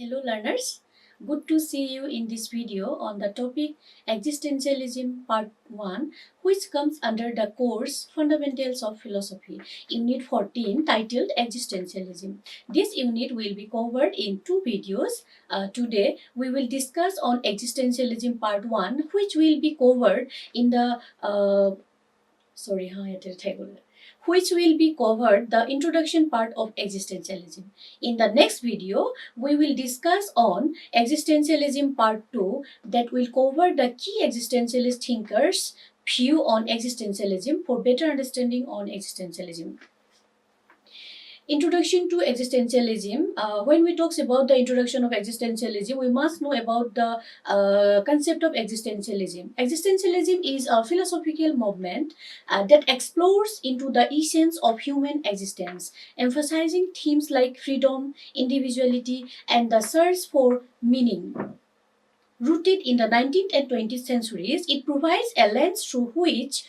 Hello learners, good to see you in this video on the topic Existentialism Part 1, which comes under the course Fundamentals of Philosophy, Unit 14, titled Existentialism. This unit will be covered in two videos. Today we will discuss on Existentialism Part 1, which will be covered in the which will be covered the introduction part of existentialism. In the next video, we will discuss on existentialism part 2 that will cover the key existentialist thinkers view on existentialism for better understanding on existentialism. Introduction to existentialism. When we talk about the introduction of existentialism, we must know about the concept of existentialism. Existentialism is a philosophical movement that explores into the essence of human existence, emphasizing themes like freedom, individuality, and the search for meaning. Rooted in the 19th and 20th centuries, it provides a lens through which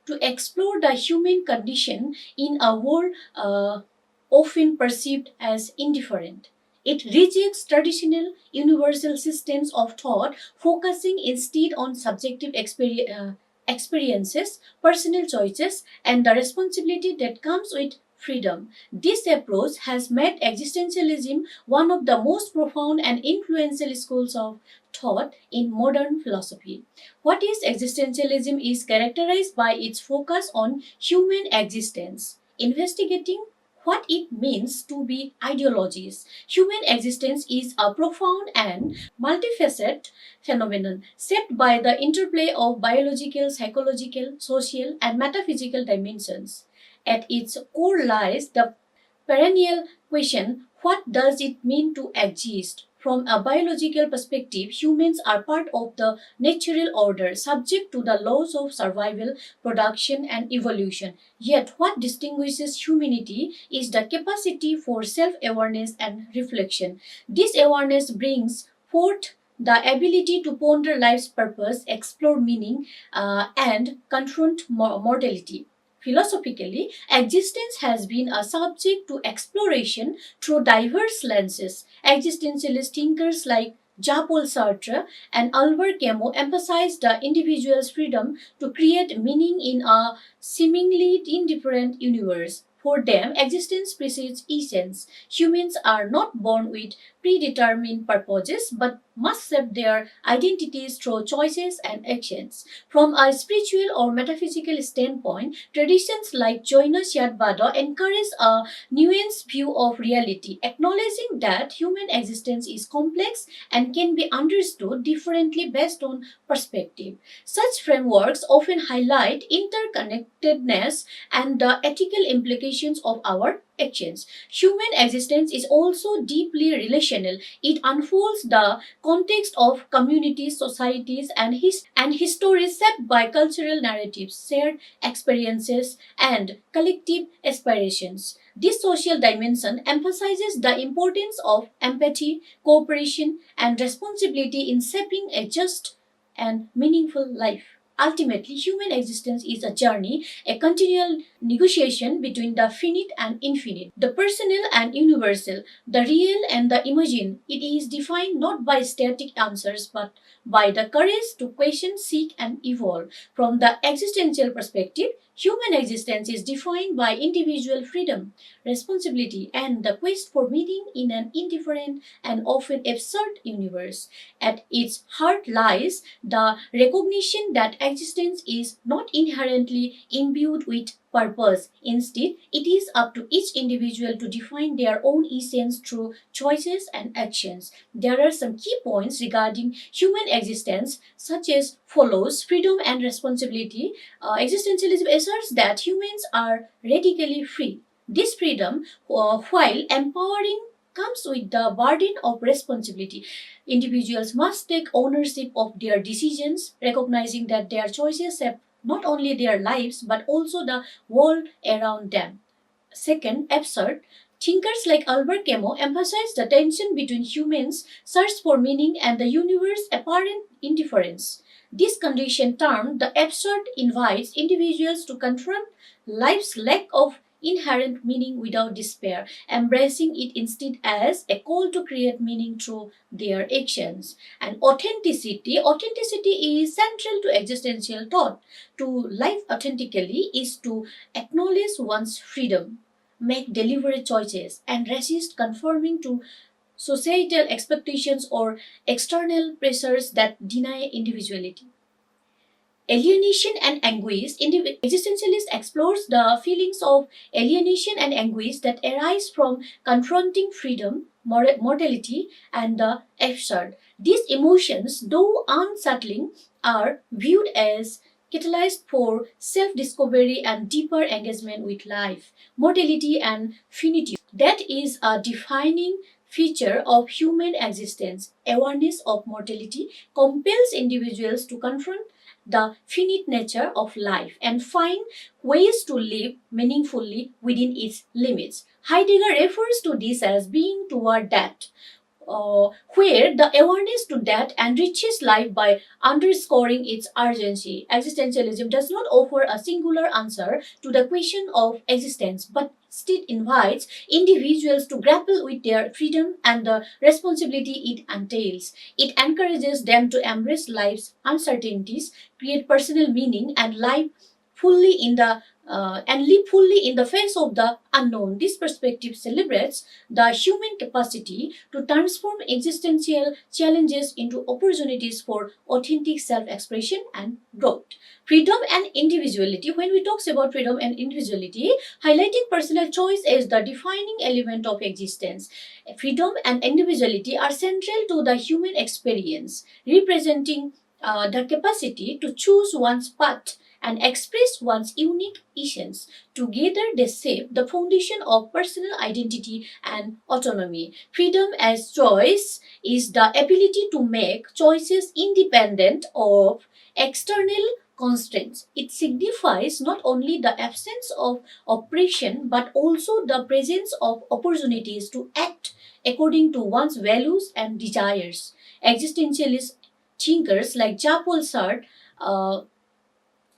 to explore the human condition in a world often perceived as indifferent. It rejects traditional universal systems of thought, focusing instead on subjective experiences, personal choices, and the responsibility that comes with freedom. This approach has made existentialism one of the most profound and influential schools of thought in modern philosophy. What is existentialism is characterized by its focus on human existence, investigating what it means to be ideologies. Human existence is a profound and multifaceted phenomenon shaped by the interplay of biological, psychological, social, and metaphysical dimensions. At its core lies the perennial question, what does it mean to exist? From a biological perspective, humans are part of the natural order, subject to the laws of survival, production, and evolution. Yet, what distinguishes humanity is the capacity for self awareness and reflection. This awareness brings forth the ability to ponder life's purpose, explore meaning, and confront mortality. Philosophically, existence has been a subject to exploration through diverse lenses. Existentialist thinkers like Jean-Paul Sartre and Albert Camus emphasize the individual's freedom to create meaning in a seemingly indifferent universe. For them, existence precedes essence. Humans are not born with predetermined purposes but must shape their identities through choices and actions. From a spiritual or metaphysical standpoint, traditions like Jaina Shyadvada encourage a nuanced view of reality, acknowledging that human existence is complex and can be understood differently based on perspective. Such frameworks often highlight interconnectedness and the ethical implications of our actions. Human existence is also deeply relational. It unfolds the context of communities, societies, and histories shaped by cultural narratives, shared experiences, and collective aspirations. This social dimension emphasizes the importance of empathy, cooperation, and responsibility in shaping a just and meaningful life. Ultimately, human existence is a journey, a continual negotiation between the finite and infinite, the personal and universal, the real and the imagined. It is defined not by static answers but by the courage to question, seek, and evolve. From the existential perspective, human existence is defined by individual freedom, responsibility, and the quest for meaning in an indifferent and often absurd universe. At its heart lies the recognition that existence is not inherently imbued with purpose. Instead, it is up to each individual to define their own essence through choices and actions. There are some key points regarding human existence, such as follows freedom and responsibility. Existentialism asserts that humans are radically free. This freedom, while empowering, comes with the burden of responsibility. Individuals must take ownership of their decisions, recognizing that their choices shape not only their lives but also the world around them. Second, absurd. Thinkers like Albert Camus emphasize the tension between humans' search for meaning and the universe's apparent indifference. This condition, termed the absurd, invites individuals to confront life's lack of inherent meaning without despair, embracing it instead as a call to create meaning through their actions. And authenticity is central to existential thought. To live authentically is to acknowledge one's freedom, make deliberate choices, and resist conforming to societal expectations or external pressures that deny individuality. Alienation and anguish. Existentialist explores the feelings of alienation and anguish that arise from confronting freedom, mortality, and the absurd. These emotions, though unsettling, are viewed as catalyzed for self-discovery and deeper engagement with life, mortality, and finitude. That is a defining feature of human existence. Awareness of mortality compels individuals to confront the finite nature of life and find ways to live meaningfully within its limits. Heidegger refers to this as being toward that, where the awareness to that enriches life by underscoring its urgency. Existentialism does not offer a singular answer to the question of existence, but instead invites individuals to grapple with their freedom and the responsibility it entails. It encourages them to embrace life's uncertainties, create personal meaning, and fully in the live fully in the face of the unknown. This perspective celebrates the human capacity to transform existential challenges into opportunities for authentic self-expression and growth. Freedom and individuality. When we talk about freedom and individuality, highlighting personal choice is the defining element of existence. Freedom and individuality are central to the human experience, representing the capacity to choose one's path and express one's unique essence. Together, they shape the foundation of personal identity and autonomy. Freedom as choice is the ability to make choices independent of external constraints. It signifies not only the absence of oppression but also the presence of opportunities to act according to one's values and desires. Existentialist thinkers like Jean-Paul Sartre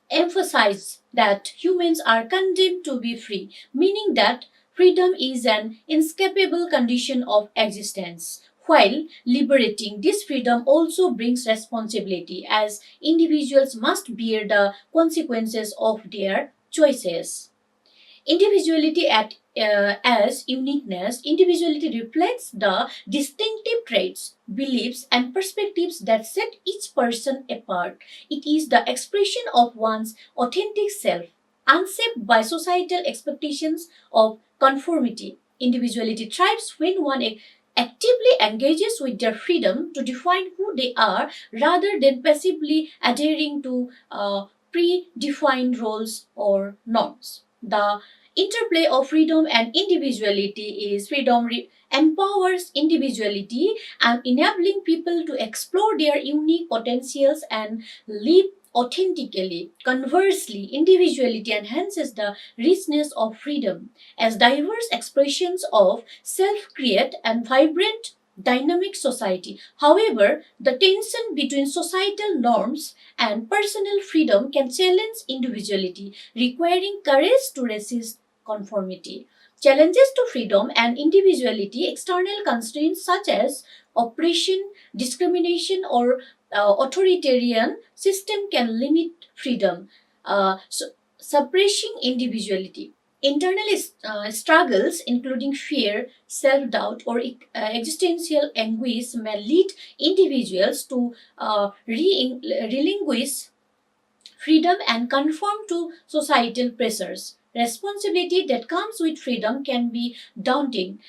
emphasize that humans are condemned to be free, meaning that freedom is an inescapable condition of existence. While liberating, this freedom also brings responsibility, as individuals must bear the consequences of their choices. As uniqueness, individuality reflects the distinctive traits, beliefs, and perspectives that set each person apart. It is the expression of one's authentic self, unshaped by societal expectations of conformity. Individuality thrives when one actively engages with their freedom to define who they are rather than passively adhering to predefined roles or norms. The interplay of freedom and individuality is empowers individuality and enabling people to explore their unique potentials and live authentically. Conversely, individuality enhances the richness of freedom as diverse expressions of self create and vibrant dynamic society. However, the tension between societal norms and personal freedom can challenge individuality, requiring courage to resist conformity. Challenges to freedom and individuality, external constraints such as oppression, discrimination, or authoritarian system can limit freedom, suppressing individuality. Internal struggles, including fear, self doubt, or existential anguish, may lead individuals to relinquish freedom and conform to societal pressures. Responsibility that comes with freedom can be daunting,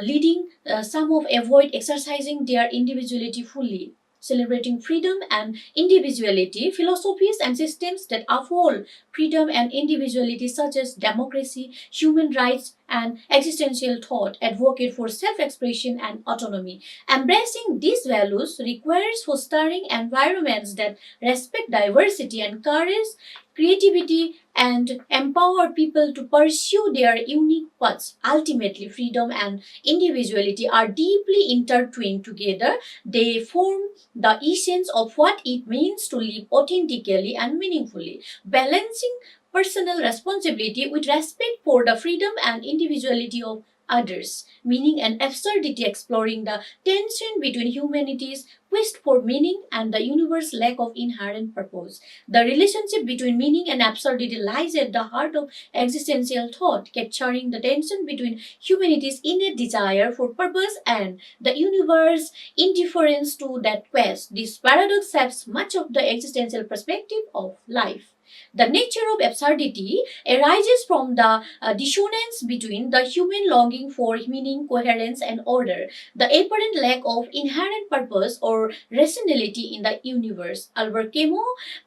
leading some of avoid exercising their individuality fully. Celebrating freedom and individuality, philosophies and systems that uphold freedom and individuality, such as democracy, human rights, and existential thought, advocate for self expression and autonomy. Embracing these values requires fostering environments that respect diversity, encourage creativity, and empower people to pursue their unique paths. Ultimately, freedom and individuality are deeply intertwined together. They form the essence of what it means to live authentically and meaningfully. Balancing personal responsibility with respect for the freedom and individuality of others. Meaning and absurdity, exploring the tension between humanity's quest for meaning and the universe's lack of inherent purpose. The relationship between meaning and absurdity lies at the heart of existential thought, capturing the tension between humanity's innate desire for purpose and the universe's indifference to that quest. This paradox shapes much of the existential perspective of life. The nature of absurdity arises from the dissonance between the human longing for meaning, coherence, and order, the apparent lack of inherent purpose or rationality in the universe. Albert Camus,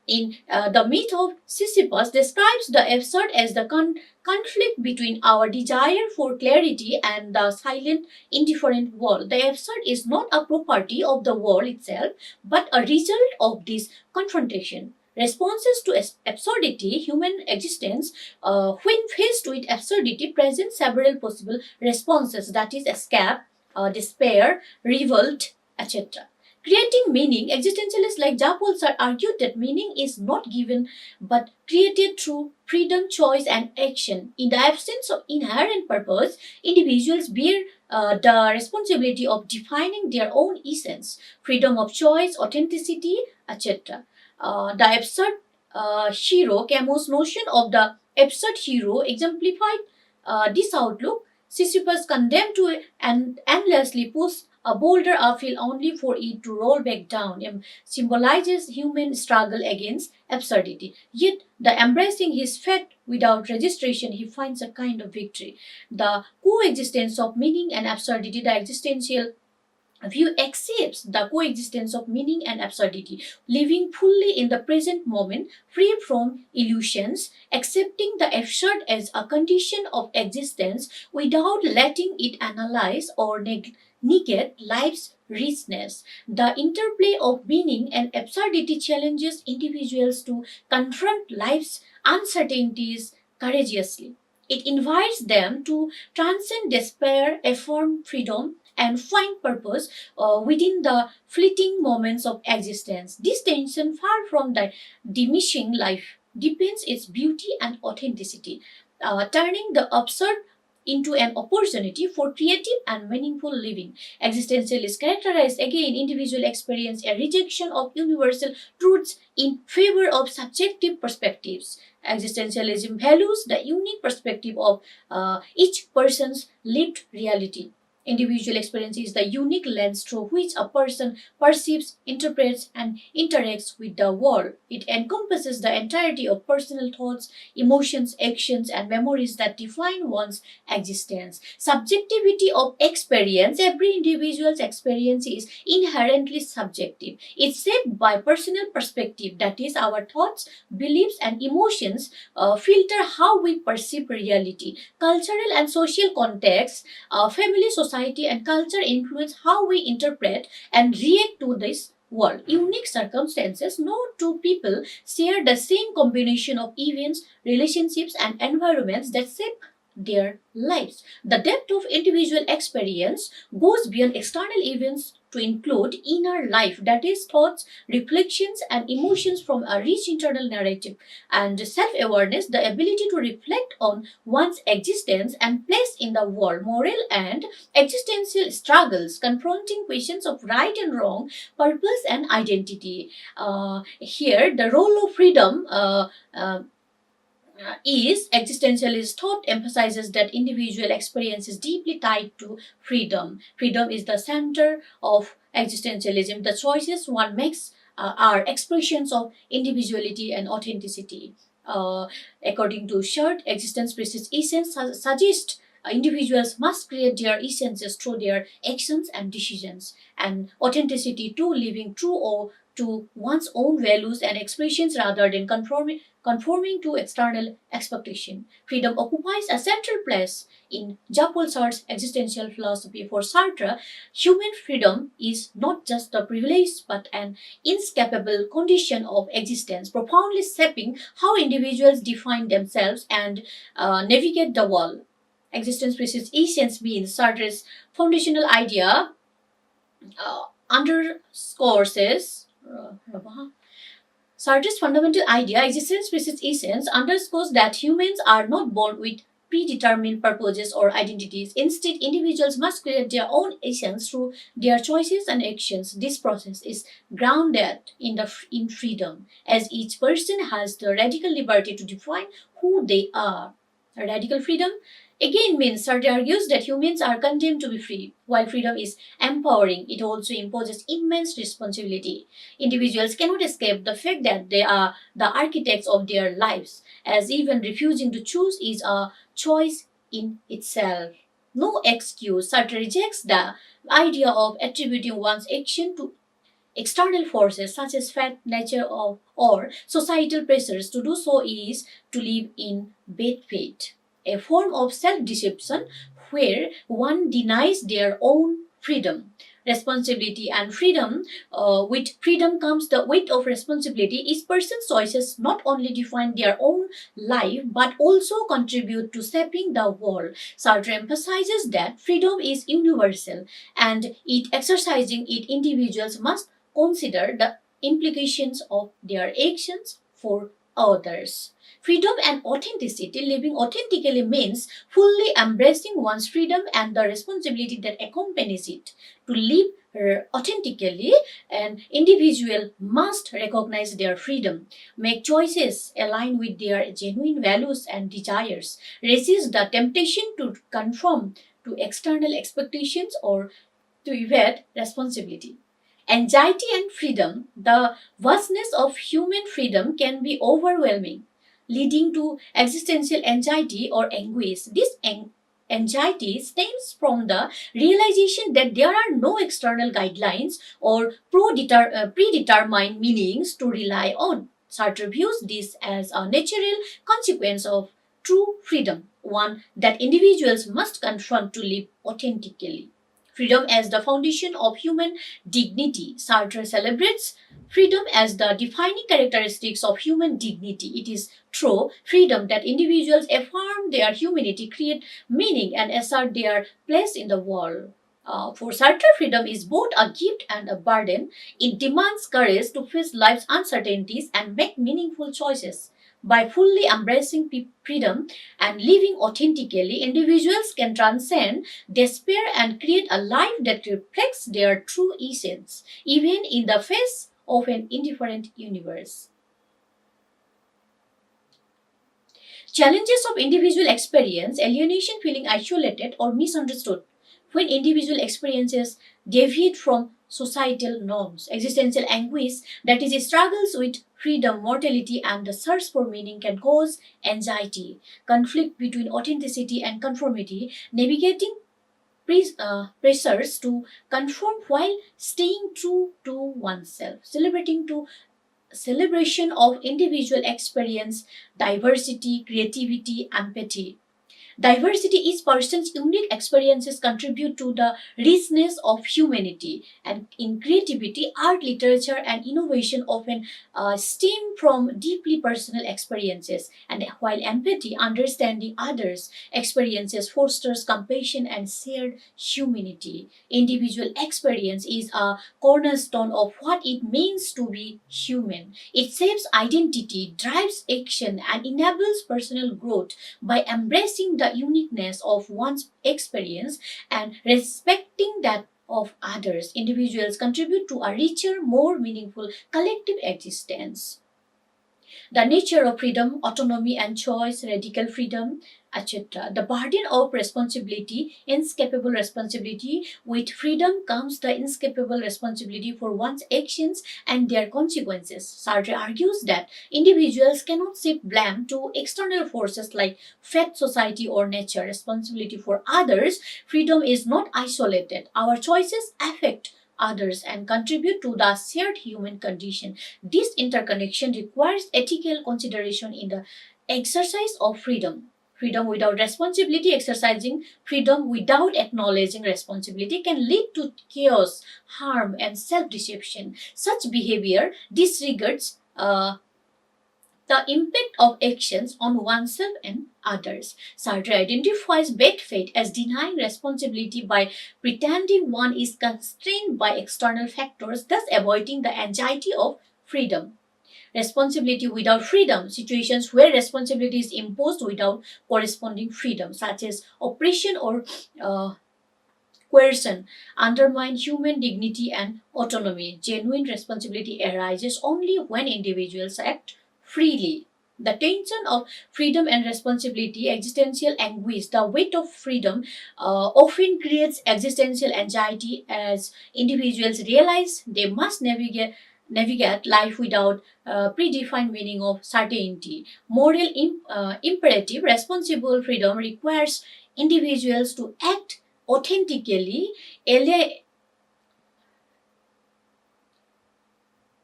in The Myth of Sisyphus, describes the absurd as the conflict between our desire for clarity and the silent, indifferent world. The absurd is not a property of the world itself, but a result of this confrontation. Responses to absurdity, human existence, when faced with absurdity, present several possible responses, that is, escape, despair, revolt, etc. Creating meaning, existentialists like Jean-Paul Sartre argued that meaning is not given but created through freedom, choice, and action. In the absence of inherent purpose, individuals bear the responsibility of defining their own essence, freedom of choice, authenticity, etc. The absurd hero, Camus' notion of the absurd hero exemplified this outlook. Sisyphus, condemned to endlessly push a boulder uphill only for it to roll back down, symbolizes human struggle against absurdity. Yet, the embracing his fate without registration, he finds a kind of victory. The coexistence of meaning and absurdity, the existential view accepts the coexistence of meaning and absurdity, living fully in the present moment, free from illusions, accepting the absurd as a condition of existence without letting it analyze or negate life's richness. The interplay of meaning and absurdity challenges individuals to confront life's uncertainties courageously. It invites them to transcend despair, affirm freedom, and find purpose within the fleeting moments of existence. This tension, far from the diminishing life, deepens its beauty and authenticity, turning the absurd into an opportunity for creative and meaningful living. Existentialists characterize again individual experience a rejection of universal truths in favor of subjective perspectives. Existentialism values the unique perspective of each person's lived reality. Individual experience is the unique lens through which a person perceives, interprets, and interacts with the world. It encompasses the entirety of personal thoughts, emotions, actions, and memories that define one's existence. Subjectivity of experience, every individual's experience is inherently subjective. It's shaped by personal perspective, that is, our thoughts, beliefs, and emotions filter how we perceive reality. Cultural and social contexts, family, society, and culture influence how we interpret and react to this world. Unique circumstances, no two people share the same combination of events, relationships, and environments that shape their lives. The depth of individual experience goes beyond external events to include inner life, that is, thoughts, reflections, and emotions from a rich internal narrative. And self awareness, the ability to reflect on one's existence and place in the world, moral and existential struggles, confronting questions of right and wrong, purpose, and identity. Here, the role of freedom. Is existentialist thought emphasizes that individual experience is deeply tied to freedom. Freedom is the center of existentialism. The choices one makes are expressions of individuality and authenticity. According to Short, existence versus essence suggests individuals must create their essences through their actions and decisions, and authenticity too, living true or to one's own values and expressions rather than conforming to external expectation. Freedom occupies a central place in Jean-Paul Sartre's existential philosophy. For Sartre, human freedom is not just a privilege but an inescapable condition of existence, profoundly shaping how individuals define themselves and navigate the world. Existence versus essence means Sartre's foundational idea underscores Sartre's fundamental idea, existence versus essence, underscores that humans are not born with predetermined purposes or identities. Instead, individuals must create their own essence through their choices and actions. This process is grounded in freedom, as each person has the radical liberty to define who they are. Radical freedom again means Sartre argues that humans are condemned to be free. While freedom is empowering, it also imposes immense responsibility. Individuals cannot escape the fact that they are the architects of their lives, as even refusing to choose is a choice in itself. No excuse. Sartre rejects the idea of attributing one's action to external forces such as fate, nature, or societal pressures. To do so is to live in bad faith, a form of self deception where one denies their own freedom. Responsibility and freedom, with freedom comes the weight of responsibility. Each person's choices not only define their own life but also contribute to shaping the world. Sartre emphasizes that freedom is universal and it exercising it individuals must consider the implications of their actions for others. Freedom and authenticity. Living authentically means fully embracing one's freedom and the responsibility that accompanies it. To live authentically, an individual must recognize their freedom, make choices aligned with their genuine values and desires, resist the temptation to conform to external expectations or to evade responsibility. Anxiety and freedom, the vastness of human freedom can be overwhelming, leading to existential anxiety or anguish. This anxiety stems from the realization that there are no external guidelines or predetermined meanings to rely on. Sartre views this as a natural consequence of true freedom, one that individuals must confront to live authentically. Freedom as the foundation of human dignity. Sartre celebrates freedom as the defining characteristics of human dignity. It is through freedom that individuals affirm their humanity, create meaning, and assert their place in the world. For Sartre, freedom is both a gift and a burden. It demands courage to face life's uncertainties and make meaningful choices. By fully embracing freedom and living authentically, individuals can transcend despair and create a life that reflects their true essence, even in the face of an indifferent universe. Challenges of individual experience, alienation, feeling isolated or misunderstood. When individual experiences deviate from societal norms, existential anguish, that is, struggles with freedom, mortality, and the search for meaning can cause anxiety, conflict between authenticity and conformity, navigating pressures to conform while staying true to oneself, celebration of individual experience, diversity, creativity, empathy. Diversity is person's unique experiences contribute to the richness of humanity, and in creativity, art, literature, and innovation often stem from deeply personal experiences. And while empathy, understanding others' experiences, fosters compassion and shared humanity. Individual experience is a cornerstone of what it means to be human. It shapes identity, drives action, and enables personal growth. By embracing the uniqueness of one's experience and respecting that of others, individuals contribute to a richer, more meaningful collective existence. The nature of freedom, autonomy and choice, radical freedom, etc. The burden of responsibility, inescapable responsibility. With freedom comes the inescapable responsibility for one's actions and their consequences. Sartre argues that individuals cannot shift blame to external forces like fate, society, or nature. Responsibility for others, freedom is not isolated. Our choices affect others and contribute to the shared human condition. This interconnection requires ethical consideration in the exercise of freedom. Freedom without responsibility, exercising freedom without acknowledging responsibility can lead to chaos, harm, and self deception. Such behavior disregards the impact of actions on oneself and others. Sartre identifies bad faith as denying responsibility by pretending one is constrained by external factors, thus avoiding the anxiety of freedom. responsibility without freedom, situations where responsibility is imposed without corresponding freedom, such as oppression or uh, coercion, undermine human dignity and autonomy. Genuine responsibility arises only when individuals act freely. The tension of freedom and responsibility, existential anguish, the weight of freedom often creates existential anxiety as individuals realize they must navigate life without predefined meaning of certainty. Moral imperative, responsible freedom requires individuals to act authentically, ali-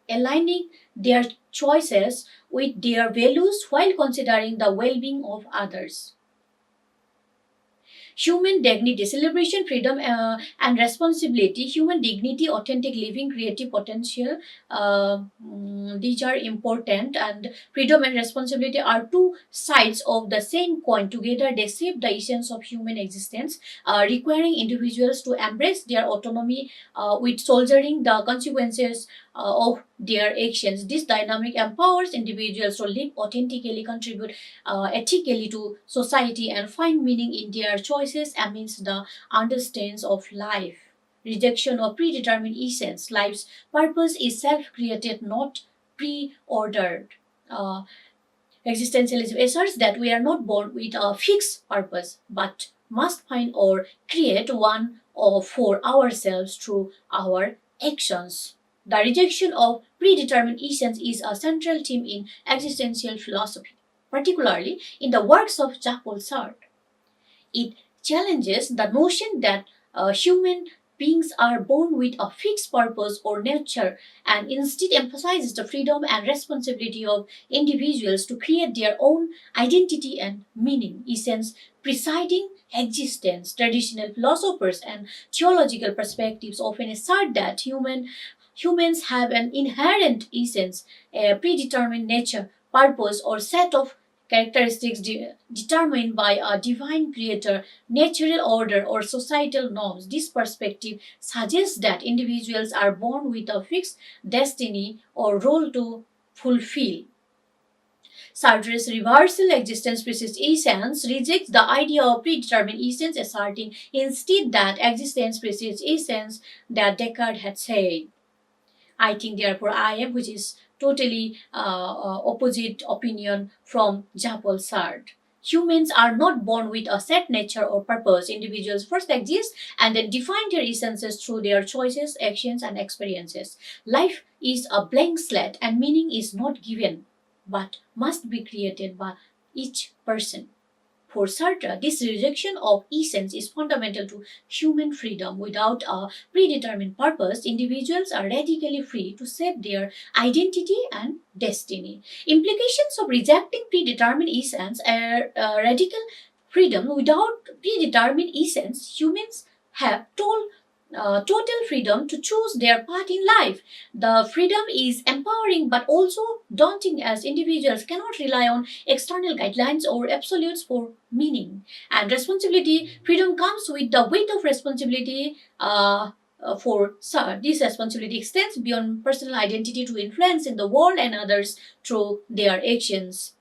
aligning their choices with their values while considering the well being of others. Human dignity, celebration, freedom, and responsibility, human dignity, authentic living, creative potential, these are important, and freedom and responsibility are two sides of the same coin. Together they shape the essence of human existence, requiring individuals to embrace their autonomy with soldiering the consequences of their actions. This dynamic empowers individuals to live authentically, contribute ethically to society, and find meaning in their choices amidst the understands of life. Rejection of predetermined essence. Life's purpose is self created, not pre ordered. Uh, Existentialism asserts that we are not born with a fixed purpose, but must find or create one for ourselves through our actions. The rejection of predetermined essence is a central theme in existential philosophy, particularly in the works of Jean-Paul Sartre. It challenges the notion that human beings are born with a fixed purpose or nature, and instead emphasizes the freedom and responsibility of individuals to create their own identity and meaning, essence presiding existence. Traditional philosophers and theological perspectives often assert that humans have an inherent essence, a predetermined nature, purpose, or set of characteristics determined by a divine creator, natural order, or societal norms. This perspective suggests that individuals are born with a fixed destiny or role to fulfill. Sartre's reversal existence precedes essence rejects the idea of predetermined essence, asserting instead that existence precedes essence, that Descartes had said. I think therefore I am, which is totally opposite opinion from Jean-Paul Sartre. Humans are not born with a set nature or purpose. Individuals first exist and then define their essences through their choices, actions, and experiences. Life is a blank slate and meaning is not given but must be created by each person. For Sartre, this rejection of essence is fundamental to human freedom. Without a predetermined purpose, individuals are radically free to shape their identity and destiny. Implications of rejecting predetermined essence are radical freedom. Without predetermined essence, humans have total freedom to choose their path in life. The freedom is empowering but also daunting as individuals cannot rely on external guidelines or absolutes for meaning. And responsibility, freedom comes with the weight of responsibility. This responsibility extends beyond personal identity to influence in the world and others through their actions.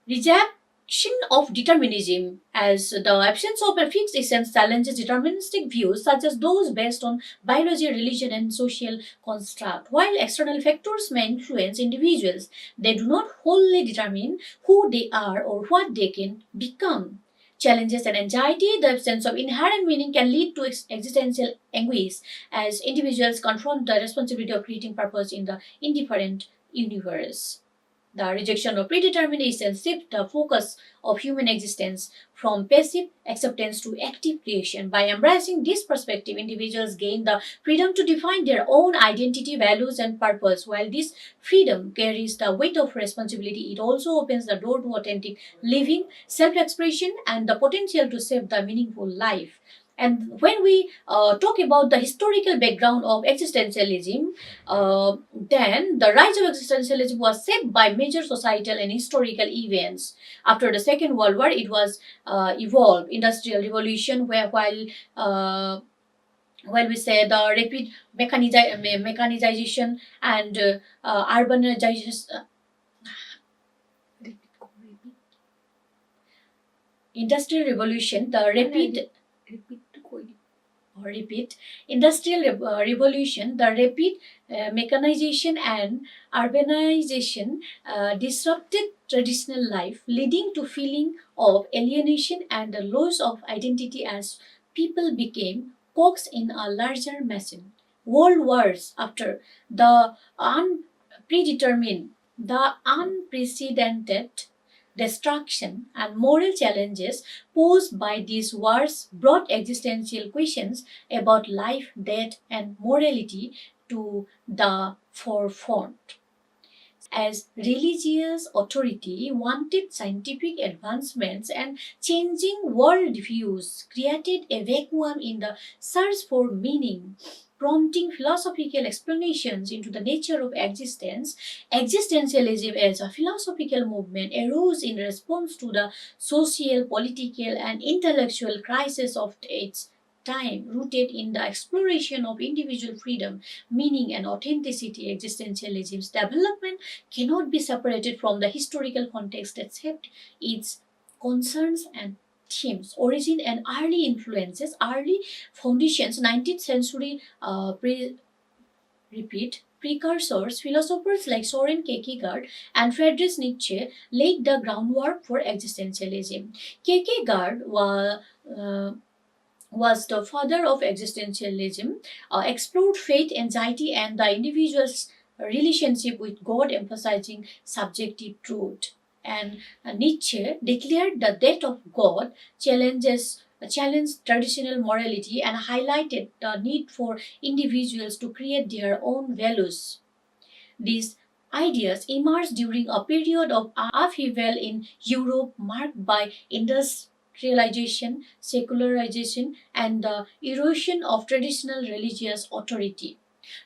Rejection of determinism, as the absence of a fixed essence challenges deterministic views such as those based on biology, religion, and social construct. While external factors may influence individuals, they do not wholly determine who they are or what they can become. Challenges and anxiety, the absence of inherent meaning can lead to existential anguish as individuals confront the responsibility of creating purpose in the indifferent universe. The rejection of predetermination shifts the focus of human existence from passive acceptance to active creation. By embracing this perspective, individuals gain the freedom to define their own identity, values, and purpose. While this freedom carries the weight of responsibility, it also opens the door to authentic living, self expression, and the potential to shape the meaningful life. And when we talk about the historical background of existentialism, then the rise of existentialism was shaped by major societal and historical events. After the Second World War, it was evolved. Industrial Revolution, where while uh, Well, we say the rapid mechanization and urbanization, industrial revolution, the rapid repeat industrial revolution, the rapid mechanization and urbanization disrupted traditional life, leading to feeling of alienation and the loss of identity as people became cogs in a larger machine. World wars after the unprecedented destruction and moral challenges posed by these wars brought existential questions about life, death, and morality to the forefront. As religious authority wanted scientific advancements and changing worldviews created a vacuum in the search for meaning, prompting philosophical explanations into the nature of existence. Existentialism as a philosophical movement arose in response to the social, political, and intellectual crisis of its time, rooted in the exploration of individual freedom, meaning, and authenticity. Existentialism's development cannot be separated from the historical context that shaped its concerns and themes. Origin and early influences, early foundations, 19th century precursors, philosophers like Soren Kierkegaard and Friedrich Nietzsche laid the groundwork for existentialism. Kierkegaard was the father of existentialism, explored faith, anxiety, and the individual's relationship with God, emphasizing subjective truth. And Nietzsche declared the death of God challenged traditional morality and highlighted the need for individuals to create their own values. These ideas emerged during a period of upheaval in Europe marked by industrialization, secularization, and the erosion of traditional religious authority.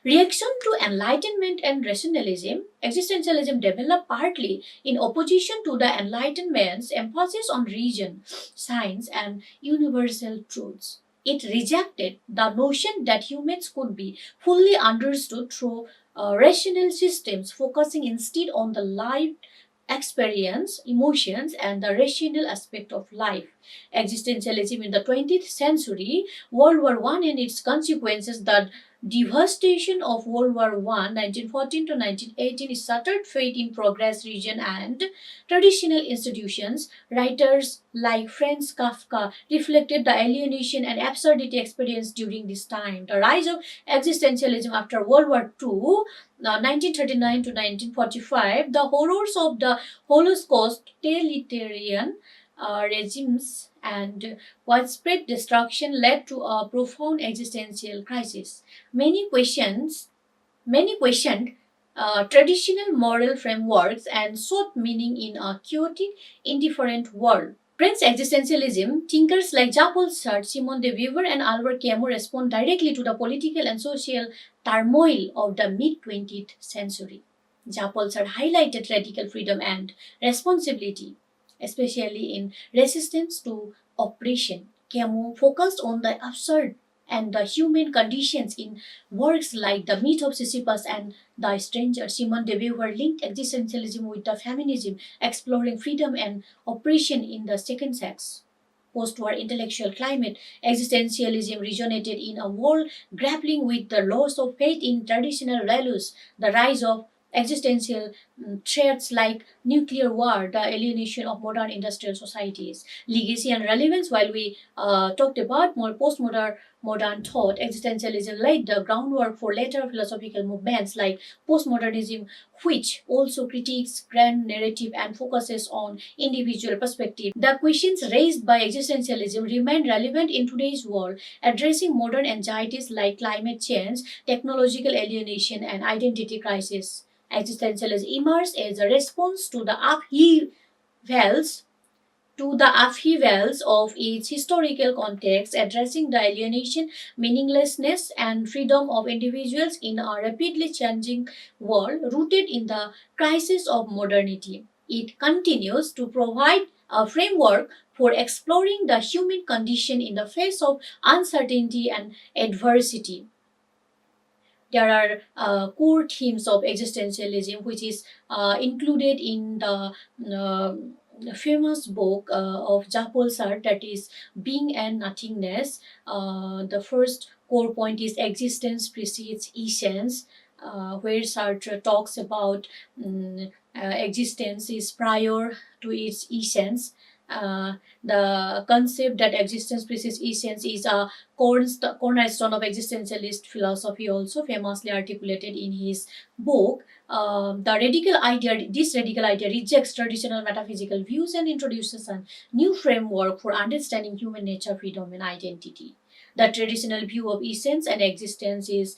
Reaction to Enlightenment and rationalism, existentialism developed partly in opposition to the Enlightenment's emphasis on reason, science, and universal truths. It rejected the notion that humans could be fully understood through rational systems, focusing instead on the lived experience, emotions, and the rational aspect of life. Existentialism in the 20th century, World War I and its consequences, the devastation of World War I, 1914 to 1918, shattered faith in progress, region, and traditional institutions. Writers like Franz Kafka reflected the alienation and absurdity experienced during this time. The rise of existentialism after World War II, 1939 to 1945, the horrors of the Holocaust, totalitarian regimes, and widespread destruction led to a profound existential crisis. Many questioned traditional moral frameworks and sought meaning in a chaotic, indifferent world. French existentialism, thinkers like Jean-Paul Sartre, Simone de Beauvoir, and Albert Camus respond directly to the political and social turmoil of the mid-20th century. Jean-Paul Sartre highlighted radical freedom and responsibility, especially in resistance to oppression. Camus focused on the absurd and the human conditions in works like The Myth of Sisyphus and The Stranger. Simone de Beauvoir linked existentialism with the feminism, exploring freedom and oppression in the second sex. Post-war intellectual climate, existentialism resonated in a world grappling with the loss of faith in traditional values, the rise of existential threats like nuclear war, the alienation of modern industrial societies, legacy and relevance. While we talked about more postmodern modern thought, existentialism laid the groundwork for later philosophical movements like postmodernism, which also critiques grand narrative and focuses on individual perspective. The questions raised by existentialism remain relevant in today's world, addressing modern anxieties like climate change, technological alienation, and identity crisis. Existentialism emerged as a response upheavals of its historical context, addressing the alienation, meaninglessness, and freedom of individuals in a rapidly changing world rooted in the crisis of modernity. It continues to provide a framework for exploring the human condition in the face of uncertainty and adversity. There are core themes of existentialism, which is included in the famous book of Japol Sartre, that is Being and Nothingness. The first core point is existence precedes essence, where Sartre talks about existence is prior to its essence. Uh, the concept that existence precedes essence is a cornerstone of existentialist philosophy, also famously articulated in his book. This radical idea rejects traditional metaphysical views and introduces a new framework for understanding human nature, freedom, and identity. The traditional view of essence and existence is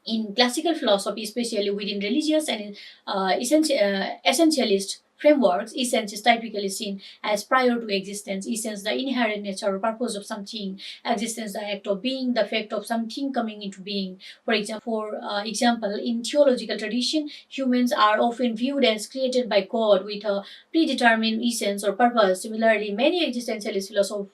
in classical philosophy, especially within religious and essentialist frameworks, essence is typically seen as prior to existence. Essence, the inherent nature or purpose of something. Existence, the act of being, the fact of something coming into being. For example, in theological tradition, humans are often viewed as created by God with a predetermined essence or purpose. Similarly, many existentialist philosophies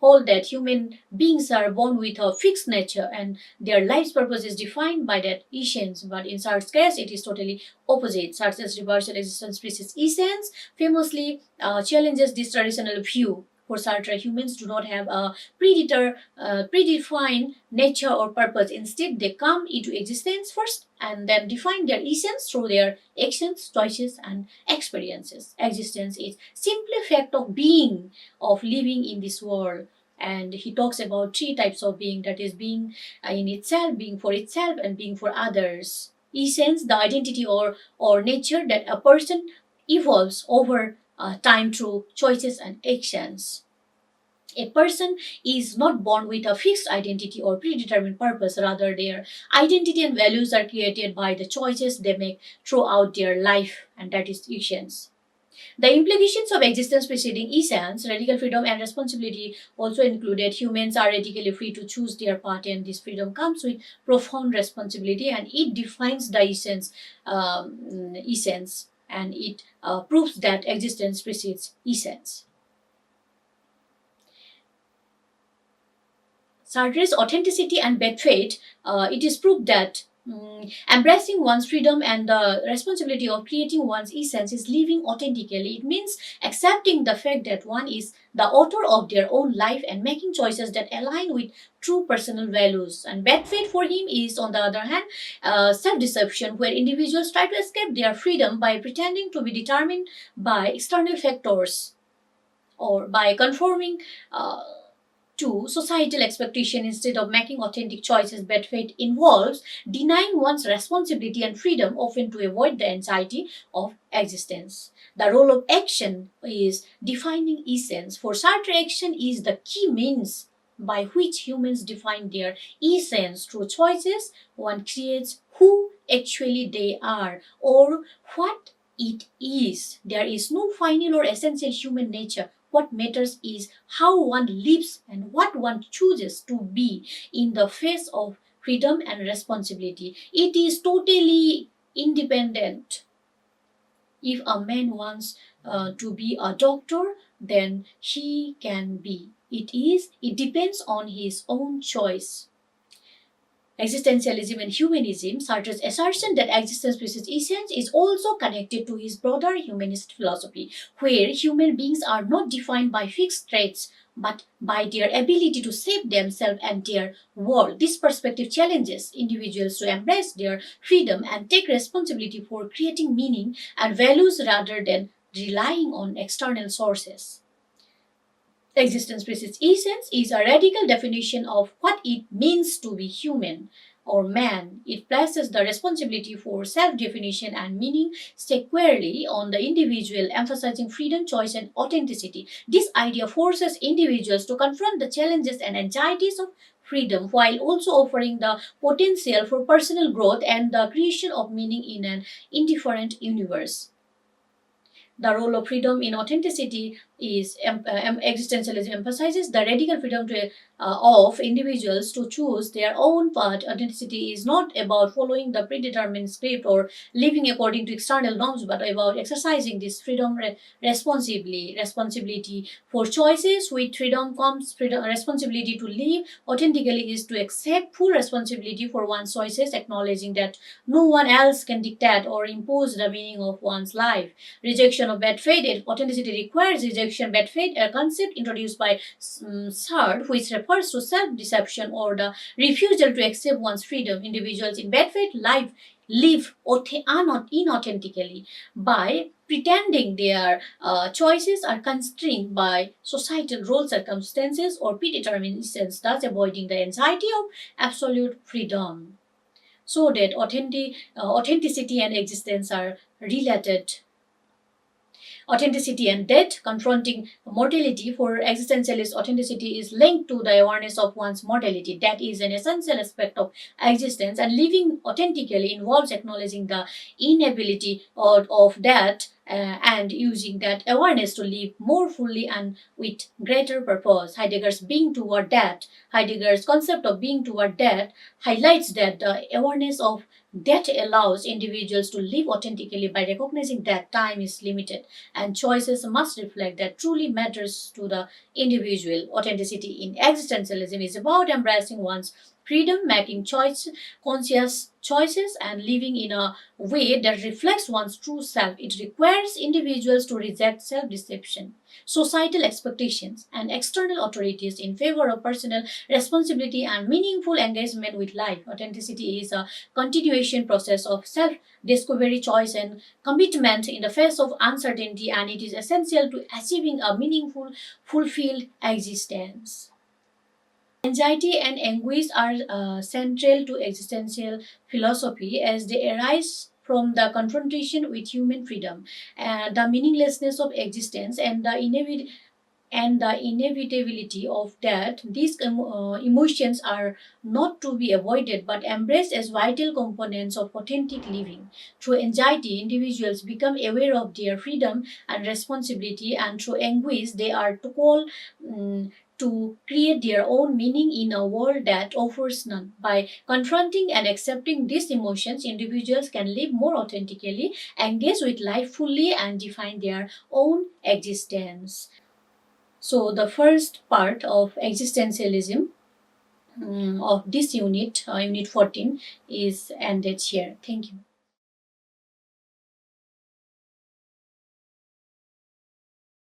hold that human beings are born with a fixed nature and their life's purpose is defined by that essence. But in Sartre's case, it is totally opposite. Sartre's reversal existence precedes essence famously challenges this traditional view. For Sartre, humans do not have a predefined nature or purpose. Instead, they come into existence first and then define their essence through their actions, choices, and experiences. Existence is simply fact of being, of living in this world. And he talks about three types of being, that is being in itself, being for itself, and being for others. Essence, the identity or nature that a person evolves over time through choices and actions. A person is not born with a fixed identity or predetermined purpose, rather, their identity and values are created by the choices they make throughout their life, and that is essence. The implications of existence preceding essence, radical freedom and responsibility also included. Humans are radically free to choose their path, and this freedom comes with profound responsibility, and it defines the essence, and it proves that existence precedes essence. Sartre's authenticity and bad faith, it is proof that embracing one's freedom and the responsibility of creating one's essence is living authentically. It means accepting the fact that one is the author of their own life and making choices that align with true personal values. And bad faith for him is, on the other hand, self-deception, where individuals try to escape their freedom by pretending to be determined by external factors or by conforming to societal expectation instead of making authentic choices. Bad faith involves denying one's responsibility and freedom, often to avoid the anxiety of existence. The role of action is defining essence. For Sartre, action is the key means by which humans define their essence. Through choices, one creates who actually they are or what it is. There is no final or essential human nature. What matters is how one lives and what one chooses to be in the face of freedom and responsibility. It is totally independent. If a man wants to be a doctor, then he can be. It depends on his own choice. Existentialism and humanism, Sartre's assertion that existence precedes essence is also connected to his broader humanist philosophy, where human beings are not defined by fixed traits but by their ability to shape themselves and their world. This perspective challenges individuals to embrace their freedom and take responsibility for creating meaning and values rather than relying on external sources. Existence precedes essence is a radical definition of what it means to be human or man. It places the responsibility for self definition and meaning squarely on the individual, emphasizing freedom, choice, and authenticity. This idea forces individuals to confront the challenges and anxieties of freedom while also offering the potential for personal growth and the creation of meaning in an indifferent universe. the role of freedom in authenticity is existentialism emphasizes the radical freedom of individuals to choose their own path. Authenticity is not about following the predetermined script or living according to external norms, but about exercising this freedom responsibly. Responsibility for choices with freedom comes freedom. Responsibility to live authentically is to accept full responsibility for one's choices, acknowledging that no one else can dictate or impose the meaning of one's life. Rejection of bad faith. Authenticity requires rejection bad faith, a concept introduced by Sartre, which refers to self-deception or the refusal to accept one's freedom. Individuals in bad faith live inauthentically by pretending their choices are constrained by societal role circumstances or predeterminations, thus avoiding the anxiety of absolute freedom. So that authenticity and existence are related. Authenticity and death, confronting mortality. For existentialist, authenticity is linked to the awareness of one's mortality. That is an essential aspect of existence, and living authentically involves acknowledging the inability of death and using that awareness to live more fully and with greater purpose. Heidegger's concept of being toward death highlights that the awareness of death allows individuals to live authentically by recognizing that time is limited and choices must reflect that truly matters to the individual. Authenticity in existentialism is about embracing one's freedom, making conscious choices, and living in a way that reflects one's true self. It requires individuals to reject self deception, societal expectations, and external authorities in favor of personal responsibility and meaningful engagement with life. Authenticity is a continuation process of self discovery, choice, and commitment in the face of uncertainty, and it is essential to achieving a meaningful, fulfilled existence. Anxiety and anguish are central to existential philosophy as they arise from the confrontation with human freedom, the meaninglessness of existence, and the inevitability of death. These emotions are not to be avoided but embraced as vital components of authentic living. Through anxiety, individuals become aware of their freedom and responsibility, and through anguish, they are to call. To create their own meaning in a world that offers none. By confronting and accepting these emotions, individuals can live more authentically, engage with life fully, and define their own existence. So the first part of existentialism of this unit, unit 14, is ended here. Thank you.